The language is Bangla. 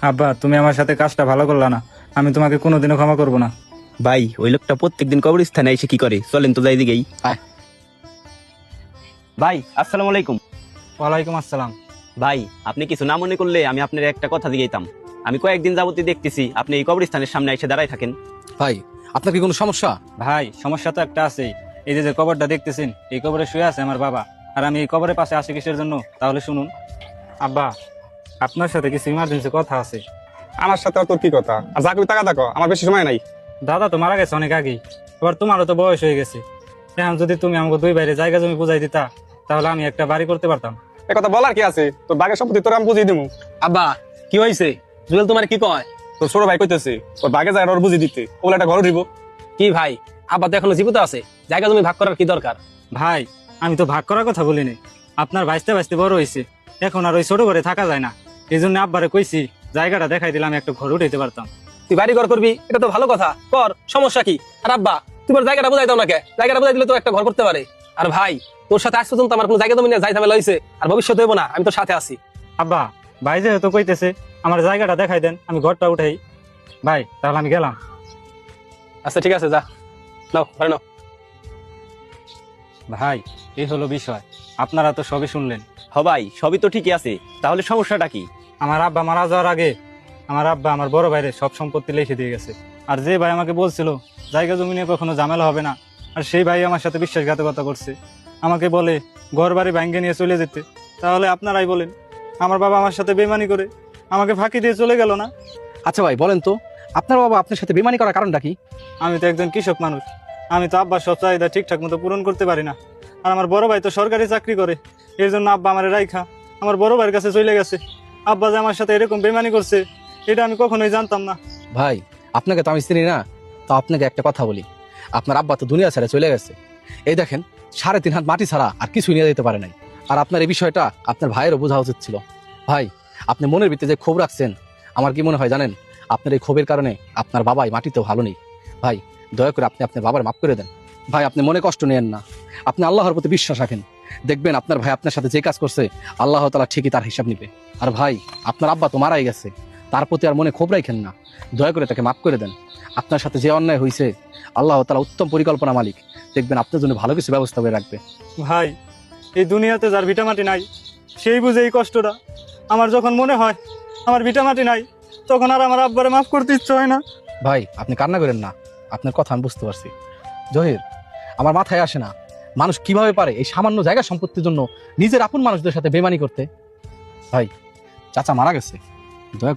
আব্বা, তুমি আমার সাথে কাজটা ভালো করলা না, আমি তোমাকে কোনোদিনও ক্ষমা করবো না। ভাই ওই লোকটা প্রত্যেকদিন কবরস্থানে এসে কি করে, চলেন তো যাই দিকেই। ভাই আসসালামু আলাইকুম। ওয়ালাইকুম আসসালাম। ভাই আপনি কিছু না মনে করলে আমি আপনার একটা কথা দিয়েইতাম। আমি কয়েকদিন যাবতই দেখতেছি আপনি এই কবরস্থানের সামনে এসে দাঁড়ায় থাকেন। ভাই আপনার কি কোনো সমস্যা? ভাই, সমস্যা তো একটা আছেই। এই যে যে কবরটা দেখতেছেন, এই কবরে শুয়ে আছে আমার বাবা, আর আমি এই কবরের পাশে আসি কিসের জন্য তাহলে শুনুন। আব্বা, আপনার সাথে কিছু ইমার্জেন্সি কথা আছে। আমার সাথে আর তোর কি কথা? আর যা করবি টাকা দেখো, আমার বেশি সময় নাই। দাদা তো মারা গেছে অনেক আগেই, এবার তোমারও তো বয়স হয়ে গেছে। এখন যদি তুমি আমাকে দুই বাইরে জায়গা জমি বুঝাই দিতা, তাহলে আমি একটা বাড়ি করতে পারতাম। এ কথা বলার কি আছে? তোর বাগের সম্পত্তি তোর আমি বুঝিয়ে দিবো। আব্বা কি হয়েছে? জুয়েল তোমার কি কয়? তোর ছোট ভাই কইতেছে তোর বাগে যায় ওর বুঝিয়ে দিতে, ওগুলো একটা ঘর দিব। কি ভাই, আব্বা তো এখনো জীবিত আছে, জায়গা তুমি ভাগ করার কি দরকার? ভাই, আমি তো ভাগ করার কথা বলিনি। আপনার ভাইস্তে ভাইস্তে বড় হয়েছে, এখন আর ওই ছোট ঘরে থাকা যায় না। এই জন্য আব্বারে কইছি জায়গাটা দেখাই দিলাম, একটা ঘর উঠাইতে পারতাম। তুই বাড়ি ঘর করবি, এটা তো ভালো কথা, কর, সমস্যা কি? আর আব্বা তোমার জায়গাটা বুঝাই দাও না কে? জায়গাটা বুঝাই দিলে তো একটা ঘর করতে পারে। আর ভাই তোর সাথে আজ পর্যন্ত আমার কোনো জায়গা তুমি যাই ঝামেলা হয়েছে, আর ভবিষ্যতে হইব না, আমি তোর সাথে আছি। আব্বা, ভাই যেহেতু কইতেছে আমার জায়গাটা দেখাই দেন, আমি ঘরটা উঠাই। ভাই তাহলে আমি গেলাম। আচ্ছা ঠিক আছে, যা নাও ঘরে নাও। ভাই, এই হলো বিষয়, আপনারা তো সবই শুনলেন। হ ভাই সবই তো ঠিকই আছে, তাহলে সমস্যাটা কি? আমার আব্বা মারা যাওয়ার আগে আমার আব্বা আমার বড় ভাইরে সব সম্পত্তি লিখে দিয়ে গেছে। আর যে ভাই আমাকে বলছিল জায়গা জমি নিয়ে কখনো ঝামেলা হবে না, আর সেই ভাই আমার সাথে বিশ্বাসঘাতকতা করছে। আমাকে বলে ঘর বাড়ি ভাঙ্গে নিয়ে চলে যেতে। তাহলে আপনারাই বলেন, আমার বাবা আমার সাথে বেমানি করে আমাকে ফাঁকি দিয়ে চলে গেল না? আচ্ছা ভাই বলেন তো, আপনার বাবা আপনার সাথে বেমানি করার কারণটা কি? আমি তো একজন কৃষক মানুষ, আমি তো আব্বার সব চাহিদা ঠিকঠাক মতো পূরণ করতে পারি না। আর আমার বড় ভাই তো সরকারি চাকরি করে, এর জন্য আব্বা আমার রাইখা আমার বড় ভাইয়ের কাছে চলে গেছে। আব্বা যে আমার সাথে এরকম বেমানি করছে, এটা আমি কখনোই জানতাম না। ভাই আপনাকে তো আমি চিনি না, তো আপনাকে একটা কথা বলি, আপনার আব্বা তো দুনিয়া ছেড়ে চলে গেছে। এই দেখেন 3.5 হাত মাটি ছাড়া আর কিছুই নিয়ে যেতে পারে নাই। আর আপনার এই বিষয়টা আপনার ভাইয়েরও বোঝা উচিত ছিল। ভাই আপনি মনের ভিতরে যে ক্ষোভ রাখছেন, আমার কি মনে হয় জানেন, আপনার এই ক্ষোভের কারণে আপনার বাবাই মাটিতেও ভালো নেই। ভাই দয়া করে আপনি আপনার বাবার মাফ করে দেন। ভাই আপনি মনে কষ্ট নেন না, আপনি আল্লাহর প্রতি বিশ্বাস রাখেন, দেখবেন আপনার ভাই আপনার সাথে যে কাজ করছে আল্লাহ তাআলা ঠিকই তার হিসাব নিবে। আর ভাই আপনার আব্বা তো মারাই গেছে, তার প্রতি আর মনে ক্ষোভ রাখেন না, দয়া করে তাকে মাফ করে দেন। আপনার সাথে যে অন্যায় হয়েছে আল্লাহ তাআলা উত্তম পরিকল্পনা মালিক, দেখবেন আপনার জন্য ভালো কিছু ব্যবস্থা করে রাখবে। ভাই, এই দুনিয়াতে যার ভিটামাটি নাই সেই বুঝে এই কষ্টটা। আমার যখন মনে হয় আমার ভিটামাটি নাই, তখন আর আমার আব্বারে মাফ করতে ইচ্ছে হয় না। ভাই আপনি কান্না করেন না, আপনার কথা আমি বুঝতে পারছি। জহির, আমার মাথায় আসে না মানুষ কিভাবে পারে এই সামান্য জায়গা সম্পত্তির জন্য নিজের আপন মানুষদের সাথে বেমানি করতে। ভাই চাচা মারা গেছে,